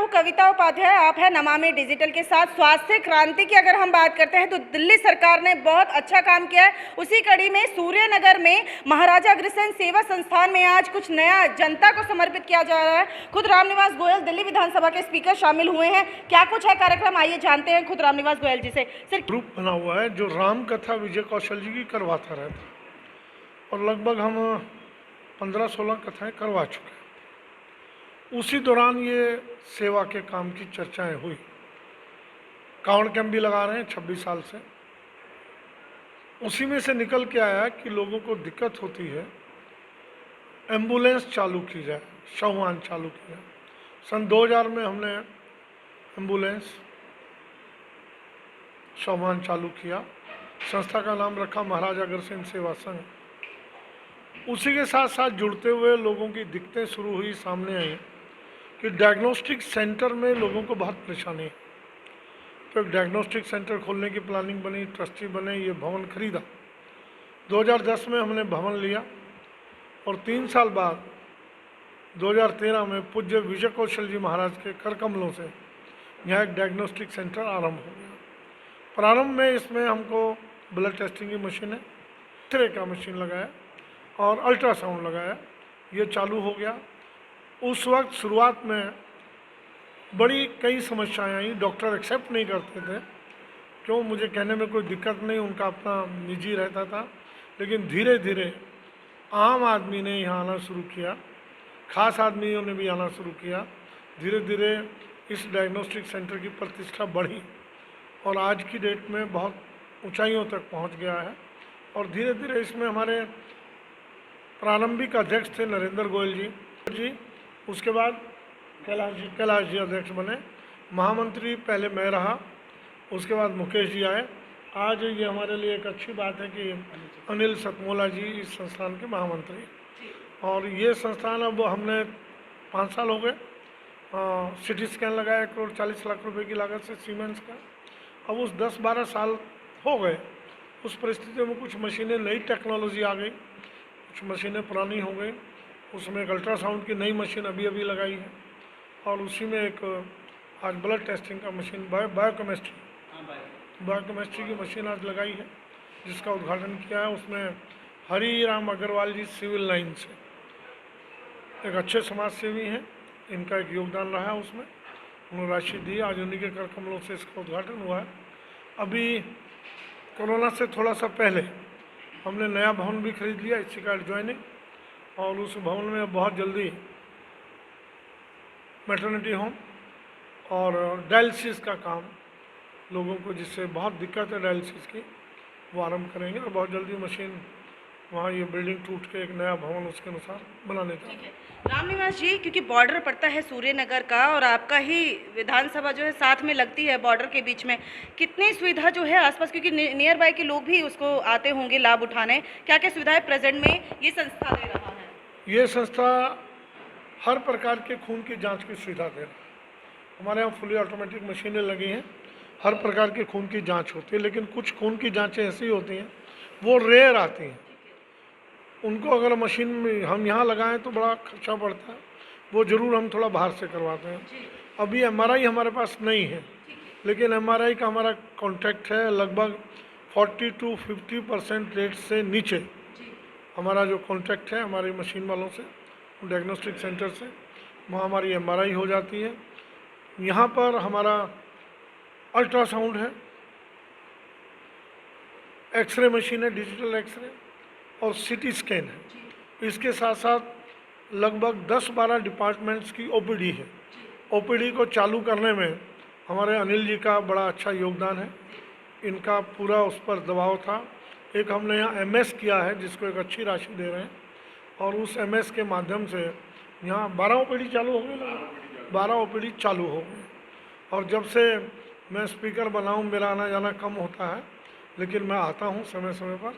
हूँ कविता उपाध्याय। आप हैं नमामि डिजिटल के साथ। स्वास्थ्य क्रांति की अगर हम बात करते हैं तो दिल्ली सरकार ने बहुत अच्छा काम किया है। उसी कड़ी में सूर्यनगर में महाराजा अग्रसेन सेवा संस्थान में आज कुछ नया जनता को समर्पित किया जा रहा है। खुद रामनिवास गोयल दिल्ली विधानसभा के स्पीकर शामिल हुए हैं। क्या कुछ है कार्यक्रम, आइए जानते हैं खुद रामनिवास गोयल जी से। सर, ग्रुप बना हुआ है जो राम कथा विजय कौशल जी की करवाता रहता और लगभग हम 15-16 कथाएं करवा चुके हैं। उसी दौरान ये सेवा के काम की चर्चाएं हुई। कांवड़ कैंप भी लगा रहे हैं 26 साल से। उसी में से निकल के आया कि लोगों को दिक्कत होती है, एम्बुलेंस चालू की जाए, शववाहन चालू की जाए। सन 2000 में हमने एम्बुलेंस शववाहन चालू किया। संस्था का नाम रखा महाराजा अग्रसेन सेवा संघ। उसी के साथ साथ जुड़ते हुए लोगों की दिक्कतें शुरू हुई, सामने आई कि डायग्नोस्टिक सेंटर में लोगों को बहुत परेशानी है। तो एक डायग्नोस्टिक सेंटर खोलने की प्लानिंग बनी, ट्रस्टी बने, ये भवन खरीदा। 2010 में हमने भवन लिया और 3 साल बाद 2013 में पूज्य विजय कौशल जी महाराज के कर कमलों से यहाँ एक डायग्नोस्टिक सेंटर आरंभ हो गया। प्रारंभ में इसमें हमको ब्लड टेस्टिंग की मशीन है, एक्सरे का मशीन लगाया और अल्ट्रासाउंड लगाया, ये चालू हो गया। उस वक्त शुरुआत में बड़ी कई समस्याएं आई, डॉक्टर एक्सेप्ट नहीं करते थे। क्यों, मुझे कहने में कोई दिक्कत नहीं, उनका अपना निजी रहता था। लेकिन धीरे धीरे आम आदमी ने यहाँ आना शुरू किया, खास आदमियों ने भी आना शुरू किया। धीरे धीरे इस डायग्नोस्टिक सेंटर की प्रतिष्ठा बढ़ी और आज की डेट में बहुत ऊंचाइयों तक पहुंच गया है। और धीरे धीरे इसमें हमारे प्रारंभिक अध्यक्ष थे नरेंद्र गोयल जी, उसके बाद कैलाश जी अध्यक्ष बने, महामंत्री पहले मैं रहा, उसके बाद मुकेश जी आए। आज ये हमारे लिए एक अच्छी बात है कि अनिल सतमोला जी इस संस्थान के महामंत्री। और ये संस्थान अब हमने 5 साल हो गए, सिटी स्कैन लगाया 1,40,00,000 रुपये की लागत से सीमेंस का। अब उस 10-12 साल हो गए, उस परिस्थिति में कुछ मशीनें, नई टेक्नोलॉजी आ गई, कुछ मशीनें पुरानी हो गई। उसमें एक अल्ट्रासाउंड की नई मशीन अभी लगाई है और उसी में एक आज ब्लड टेस्टिंग का मशीन, बायोकेमिस्ट्री की मशीन आज लगाई है, जिसका उद्घाटन किया है। उसमें हरी राम अग्रवाल जी सिविल लाइन से एक अच्छे समाज सेवी हैं, इनका एक योगदान रहा है उसमें, उन्होंने राशि दी, आज उन्हीं के कर कमलों से इसका उद्घाटन हुआ है। अभी कोरोना से थोड़ा सा पहले हमने नया भवन भी खरीद लिया, इसी का एडजॉइनिंग, और उस भवन में बहुत जल्दी मैटरनिटी होम और डायलिसिस का काम, लोगों को जिससे बहुत दिक्कत है डायलिसिस की, वो आरम्भ करेंगे। और बहुत जल्दी मशीन वहाँ, ये बिल्डिंग टूट के एक नया भवन उसके अनुसार बनाने का। रामनिवास जी, क्योंकि बॉर्डर पड़ता है सूर्यनगर का और आपका ही विधानसभा जो है साथ में लगती है बॉर्डर के बीच में, कितनी सुविधा जो है आसपास, क्योंकि नियर बाय के लोग भी उसको आते होंगे लाभ उठाने, क्या क्या सुविधाएं प्रेजेंट में ये संस्था दे रहा है? ये संस्था हर प्रकार के खून की जांच की सुविधा दे रहा है। हमारे यहाँ फुली ऑटोमेटिक मशीनें लगी हैं, हर प्रकार के खून की जांच होती है। लेकिन कुछ खून की जांचें ऐसी होती हैं वो रेयर आती हैं, उनको अगर मशीन में हम यहाँ लगाएं तो बड़ा खर्चा पड़ता है, वो ज़रूर हम थोड़ा बाहर से करवाते हैं। अभी एमआरआई हमारे पास नहीं है, लेकिन एमआरआई का हमारा कॉन्ट्रैक्ट है। लगभग 40-50% रेट से नीचे हमारा जो कॉन्ट्रैक्ट है हमारी मशीन वालों से, डायग्नोस्टिक सेंटर से, वहाँ हमारी एमआरआई हो जाती है। यहाँ पर हमारा अल्ट्रासाउंड है, एक्सरे मशीन है, डिजिटल एक्सरे, और सिटी स्कैन है। इसके साथ साथ लगभग 10-12 डिपार्टमेंट्स की ओपीडी है। ओपीडी को चालू करने में हमारे अनिल जी का बड़ा अच्छा योगदान है, इनका पूरा उस पर दबाव था। एक हमने यहाँ एमएस किया है, जिसको एक अच्छी राशि दे रहे हैं, और उस एमएस के माध्यम से यहाँ 12 ओपीडी चालू हो गई, 12 ओपीडी चालू हो गई। और जब से मैं स्पीकर बना हूँ, मेरा आना जाना कम होता है, लेकिन मैं आता हूँ समय समय पर,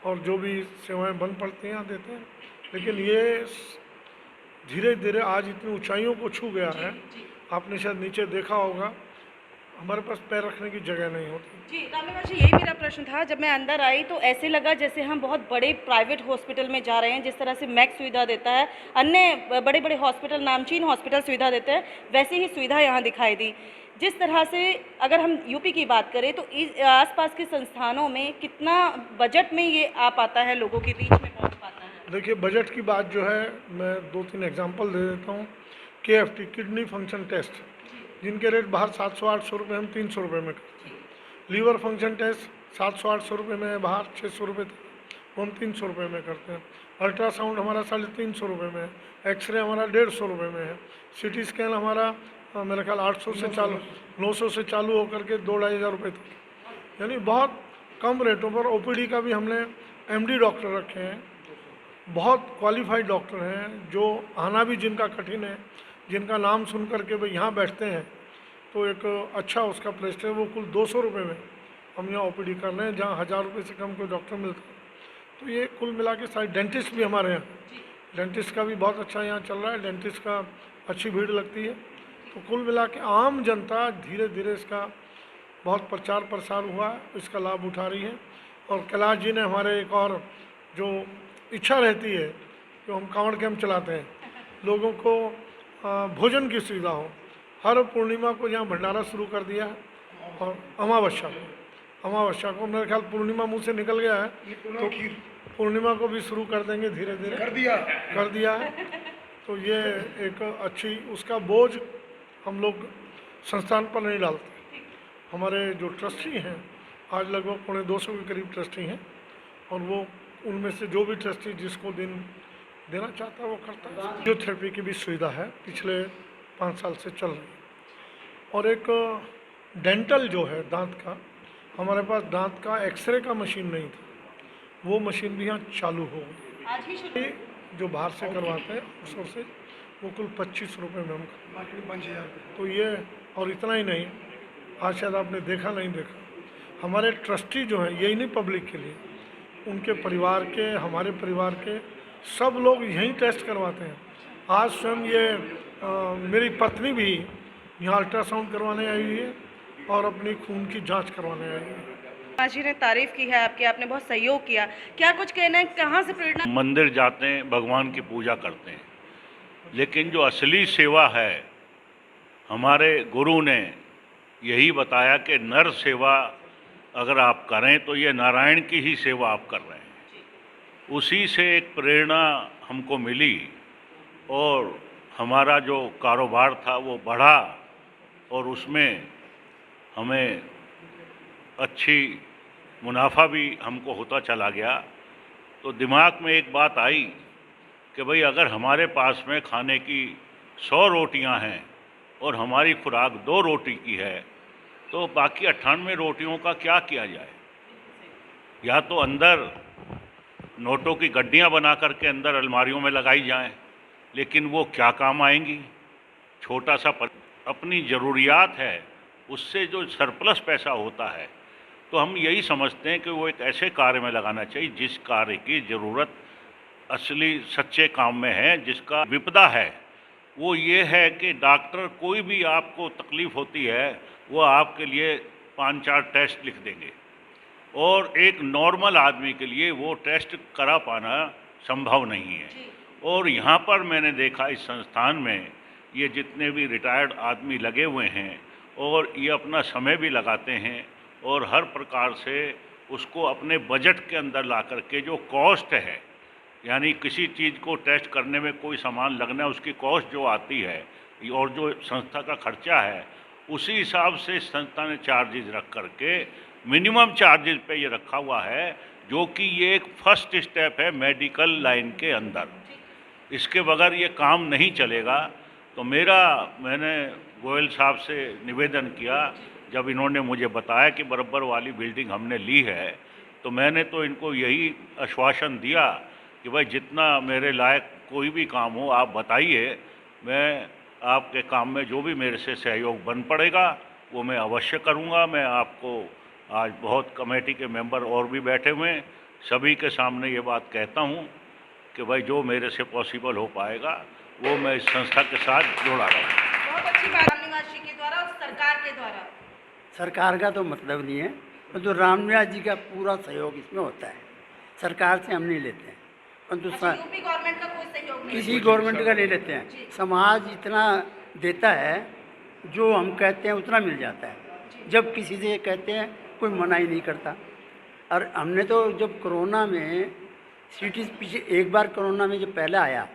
और जो भी सेवाएं बन पड़ती हैं यहाँ देते हैं। लेकिन ये धीरे धीरे आज इतनी ऊंचाइयों को छू गया है, आपने शायद नीचे देखा होगा, हमारे पास पैर रखने की जगह नहीं होती। जी, रामनिवास जी, यही मेरा प्रश्न था। जब मैं अंदर आई तो ऐसे लगा जैसे हम बहुत बड़े प्राइवेट हॉस्पिटल में जा रहे हैं। जिस तरह से मैक्स सुविधा देता है, अन्य बड़े बड़े हॉस्पिटल, नामचीन हॉस्पिटल सुविधा देते हैं, वैसी ही सुविधा यहाँ दिखाई दी। जिस तरह से अगर हम यूपी की बात करें तो इस आसपास के संस्थानों में कितना बजट में ये आ पाता है, लोगों की रीच में पहुँच पाता है? देखिए, बजट की बात जो है, मैं 2-3 एग्जांपल दे देता हूँ। KFT, किडनी फंक्शन टेस्ट, जिनके रेट बाहर 700-800 रुपये, हम 300 रुपये में करते हैं। लीवर फंक्शन टेस्ट 700-800 रुपये में है, बाहर 600 रुपये था, वो हम 300 रुपये में करते हैं। अल्ट्रासाउंड हमारा 350 रुपये में है, एक्सरे हमारा 150 रुपये में है, CT स्कैन हमारा मेरा ख्याल 800 से चालू 900 से चालू होकर के 2-2,500 रुपये तक, यानी बहुत कम रेटों पर। OPD का भी हमने MD डॉक्टर रखे हैं, बहुत क्वालिफाइड डॉक्टर हैं, जो आना भी जिनका कठिन है, जिनका नाम सुन करके भाई यहाँ बैठते हैं तो एक अच्छा उसका प्लेस है। वो कुल 200 रुपये में हम यहाँ OPD कर रहे हैं, जहाँ 1000 रुपये से कम कोई डॉक्टर मिलता है। तो ये कुल मिला के सारे डेंटिस्ट भी हमारे यहाँ, डेंटिस्ट का भी बहुत अच्छा यहाँ चल रहा है, डेंटिस्ट का अच्छी भीड़ लगती है। तो कुल मिला के आम जनता धीरे धीरे इसका बहुत प्रचार प्रसार हुआ है, इसका लाभ उठा रही है। और कैलाश जी ने हमारे एक और जो इच्छा रहती है कि हम कांवड़ कैंप चलाते हैं, लोगों को भोजन की सुविधा हो, हर पूर्णिमा को यहाँ भंडारा शुरू कर दिया है। और अमावस्या को मेरे ख्याल पूर्णिमा मुंह से निकल गया है, तो पूर्णिमा को भी शुरू कर देंगे, धीरे धीरे कर दिया है। तो ये एक अच्छी, उसका बोझ हम लोग संस्थान पर नहीं डालते। हमारे जो ट्रस्टी हैं, आज लगभग 250 के करीब ट्रस्टी हैं, और वो उनमें से जो भी ट्रस्टी जिसको दिन देना चाहता है वो करता है। फिजियोथेरेपी की भी सुविधा है, पिछले 5 साल से चल रही है। और एक डेंटल जो है दांत का, हमारे पास दांत का एक्सरे का मशीन नहीं था, वो मशीन भी यहाँ चालू हो गई। आज ही शुरू? जो बाहर से करवाते हैं उसमें से वो कुल 25 रुपये में हम करवाते हैं, 5,000। तो ये, और इतना ही नहीं, आज शायद आपने देखा नहीं देखा, हमारे ट्रस्टी जो हैं, यही नहीं पब्लिक के लिए, उनके परिवार के, हमारे परिवार के सब लोग यहीं टेस्ट करवाते हैं। आज स्वयं ये मेरी पत्नी भी यहाँ अल्ट्रासाउंड करवाने आई हुई है और अपनी खून की जांच करवाने आई हुई है। आज जी ने तारीफ की है आपकी, आपने बहुत सहयोग किया, क्या कुछ कहना है, कहाँ से प्रेरणा? मंदिर जाते हैं, भगवान की पूजा करते हैं, लेकिन जो असली सेवा है, हमारे गुरु ने यही बताया कि नर सेवा अगर आप करें तो ये नारायण की ही सेवा आप कर रहे हैं। उसी से एक प्रेरणा हमको मिली और हमारा जो कारोबार था वो बढ़ा, और उसमें हमें अच्छी मुनाफा भी हमको होता चला गया। तो दिमाग में एक बात आई कि भाई अगर हमारे पास में खाने की 100 रोटियां हैं और हमारी खुराक 2 रोटी की है, तो बाकी 98 रोटियों का क्या किया जाए? या तो अंदर नोटों की गड्डियां बना करके अंदर अलमारियों में लगाई जाएं, लेकिन वो क्या काम आएंगी? छोटा सा अपनी ज़रूरियात है, उससे जो सरप्लस पैसा होता है, तो हम यही समझते हैं कि वो एक ऐसे कार्य में लगाना चाहिए जिस कार्य की ज़रूरत असली सच्चे काम में है, जिसका विपदा है। वो ये है कि डॉक्टर कोई भी आपको तकलीफ़ होती है वो आपके लिए 5-4 टेस्ट लिख देंगे, और एक नॉर्मल आदमी के लिए वो टेस्ट करा पाना संभव नहीं है। और यहाँ पर मैंने देखा इस संस्थान में ये जितने भी रिटायर्ड आदमी लगे हुए हैं, और ये अपना समय भी लगाते हैं, और हर प्रकार से उसको अपने बजट के अंदर ला करके जो कॉस्ट है, यानी किसी चीज़ को टेस्ट करने में कोई सामान लगना, उसकी कॉस्ट जो आती है और जो संस्था का खर्चा है, उसी हिसाब से संस्था ने चार्जेस रख करके मिनिमम चार्जेस पे ये रखा हुआ है, जो कि ये एक फर्स्ट स्टेप है मेडिकल लाइन के अंदर। इसके बगैर ये काम नहीं चलेगा। तो मैंने गोयल साहब से निवेदन किया, जब इन्होंने मुझे बताया कि बराबर वाली बिल्डिंग हमने ली है, तो मैंने तो इनको यही आश्वासन दिया कि भाई जितना मेरे लायक कोई भी काम हो आप बताइए, मैं आपके काम में जो भी मेरे से सहयोग बन पड़ेगा वो मैं अवश्य करूंगा। मैं आपको आज बहुत कमेटी के मेंबर और भी बैठे हुए हैं, सभी के सामने ये बात कहता हूँ कि भाई जो मेरे से पॉसिबल हो पाएगा वो मैं इस संस्था के साथ जुड़ा रहूँगा। बहुत अच्छी बात रामनिवास जी के द्वारा और सरकार के द्वारा। सरकार का तो मतलब नहीं है, परंतु रामनिवास जी का पूरा सहयोग इसमें होता है। सरकार से हम नहीं लेते हैं, परंतु यूपी गवर्नमेंट का कोई सहयोग नहीं? किसी गवर्नमेंट का नहीं लेते हैं। समाज इतना देता है, जो हम कहते हैं उतना मिल जाता है। जब किसी से कहते हैं कोई मना ही नहीं करता। और हमने तो जब कोरोना में सीटी पीछे एक बार कोरोना में जब पहले आया,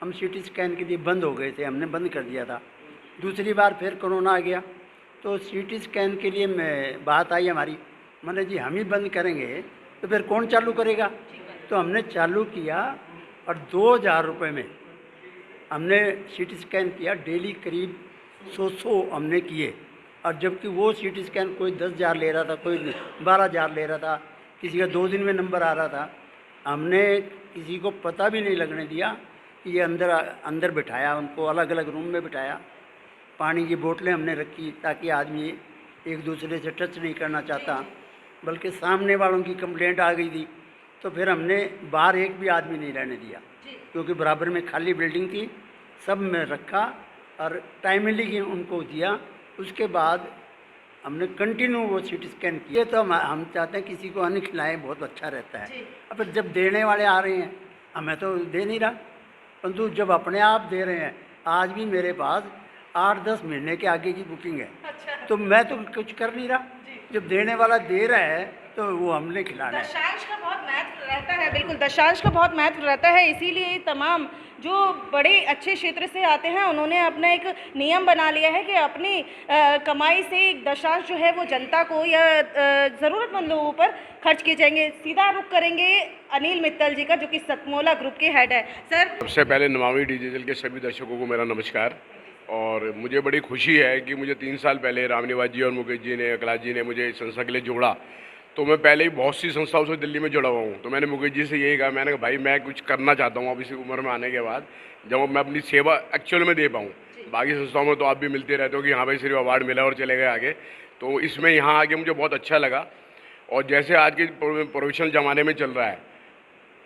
हम सीटी स्कैन के लिए बंद हो गए थे, हमने बंद कर दिया था। दूसरी बार फिर कोरोना आ गया तो सीटी स्कैन के लिए बात आई हमारी, मैंने जी हम ही बंद करेंगे तो फिर कौन चालू करेगा। तो हमने चालू किया और 2000 रुपये में हमने सीटी स्कैन किया। डेली करीब 100 हमने किए। और जबकि वो सीटी स्कैन कोई 10,000 ले रहा था, कोई 12,000 ले रहा था, किसी का 2 दिन में नंबर आ रहा था। हमने किसी को पता भी नहीं लगने दिया कि ये अंदर बिठाया, उनको अलग अलग रूम में बिठाया। पानी की बोतलें हमने रखी ताकि आदमी एक दूसरे से टच नहीं करना चाहता, बल्कि सामने वालों की कंप्लेंट आ गई थी तो फिर हमने बाहर एक भी आदमी नहीं रहने दिया, क्योंकि बराबर में खाली बिल्डिंग थी। सब में रखा और टाइमली उनको दिया। उसके बाद हमने कंटिन्यू वो सीटी स्कैन किए। तो हम चाहते हैं किसी को अन्न खिलाएं, बहुत अच्छा रहता है। अब जब देने वाले आ रहे हैं, हमें तो दे नहीं रहा, परंतु जब अपने आप दे रहे हैं, आज भी मेरे पास 8-10 महीने के आगे की बुकिंग है। तो मैं तो कुछ कर नहीं रहा। जब देने वाला दे रहा है तो वो हमने खिलाना है। दशांश का बहुत महत्व रहता है, बिल्कुल दशांश का बहुत महत्व रहता है। इसीलिए तमाम जो बड़े अच्छे क्षेत्र से आते हैं, उन्होंने अपना एक नियम बना लिया है कि अपनी कमाई से एक दशांश जो है वो जनता को या ज़रूरतमंद लोगों पर खर्च किए जाएंगे। सीधा रुख करेंगे अनिल मित्तल जी का, जो कि सतमोला ग्रुप के हेड है। सर, सबसे पहले नमामि डिजिटल के सभी दर्शकों को मेरा नमस्कार। और मुझे बड़ी खुशी है कि मुझे 3 साल पहले रामनिवास जी और मुकेश जी ने, अखिलेश जी ने मुझे इस संस्था के लिए जोड़ा। तो मैं पहले ही बहुत सी संस्थाओं से दिल्ली में जुड़ा हुआ हूँ। तो मैंने मुकेश जी से यही कहा, मैंने कहा भाई मैं कुछ करना चाहता हूँ अब इसी उम्र में आने के बाद, जब मैं अपनी सेवा एक्चुअल में दे पाऊँ। बाकी संस्थाओं में तो आप भी मिलते रहते हो कि हाँ भाई सिर्फ अवार्ड मिला और चले गए आगे। तो इसमें यहाँ आके मुझे बहुत अच्छा लगा। और जैसे आज के प्रोफेशनल ज़माने में चल रहा है,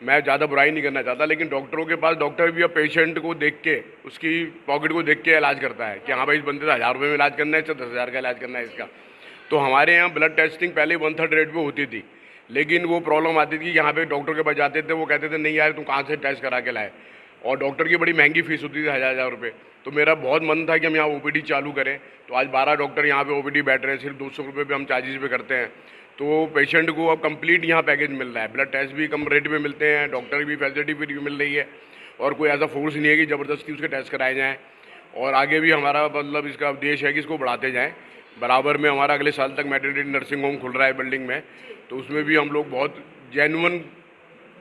मैं ज़्यादा बुराई नहीं करना चाहता, लेकिन डॉक्टरों के पास डॉक्टर भी अब पेशेंट को देख के, उसकी पॉकेट को देख के इलाज करता है कि हाँ भाई इस बंदे से 1000 रुपये में इलाज करना है, इससे 10,000 का इलाज करना है इसका। तो हमारे यहाँ ब्लड टेस्टिंग पहले 1/3 रेट पे होती थी, लेकिन वो प्रॉब्लम आती थी कि यहाँ पे डॉक्टर के पास जाते थे, वो कहते थे नहीं यार तुम कहाँ से टेस्ट करा के लाए, और डॉक्टर की बड़ी महंगी फीस होती थी 1000 रुपये। तो मेरा बहुत मन था कि हम यहाँ OPD चालू करें। तो आज 12 डॉक्टर यहाँ पे OPD बैठ रहे हैं, सिर्फ 200 रुपये पे हम चार्जेस पे करते हैं। तो पेशेंट को अब कंप्लीट यहाँ पैकेज मिल रहा है, ब्लड टेस्ट भी कम रेट में मिलते हैं, डॉक्टर की फैसिलिटी भी मिल रही है, और कोई ऐसा फोर्स नहीं है कि ज़बरदस्ती उसके टेस्ट कराए जाएँ। और आगे भी हमारा मतलब इसका उद्देश्य है कि इसको बढ़ाते जाएँ। बराबर में हमारा अगले साल तक मैटरनिटी नर्सिंग होम खुल रहा है बिल्डिंग में, तो उसमें भी हम लोग बहुत जेन्युइन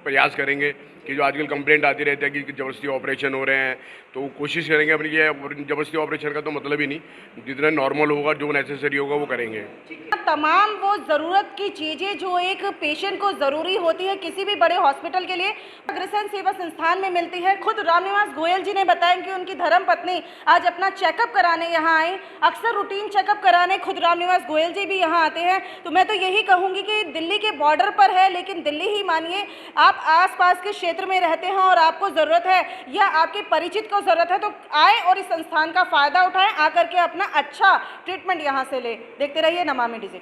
प्रयास करेंगे कि जो आजकल कंप्लेंट आती रहती है कि ज़बरदस्ती ऑपरेशन हो रहे हैं, तो कोशिश करेंगे अपनी। ये ज़बरदस्ती ऑपरेशन का तो मतलब ही नहीं, जितना नॉर्मल होगा, जो नेसेसरी होगा वो करेंगे। तमाम वो ज़रूरत की चीज़ें जो एक पेशेंट को ज़रूरी होती है किसी भी बड़े हॉस्पिटल के लिए, अग्रसेन सेवा संस्थान में मिलती है। खुद रामनिवास गोयल जी ने बताया कि उनकी धर्मपत्नी आज अपना चेकअप कराने यहाँ आई। अक्सर रूटीन चेकअप कराने खुद रामनिवास गोयल जी भी यहाँ आते हैं। तो मैं तो यही कहूँगी कि दिल्ली के बॉर्डर पर है, लेकिन दिल्ली ही मानिए, आप आसपास के क्षेत्र में रहते हैं और आपको ज़रूरत है या आपके परिचित को ज़रूरत है, तो आए और इस संस्थान का फ़ायदा उठाएं, आकर के अपना अच्छा ट्रीटमेंट यहाँ से ले। देखते रहिए नमामि डिजिटल।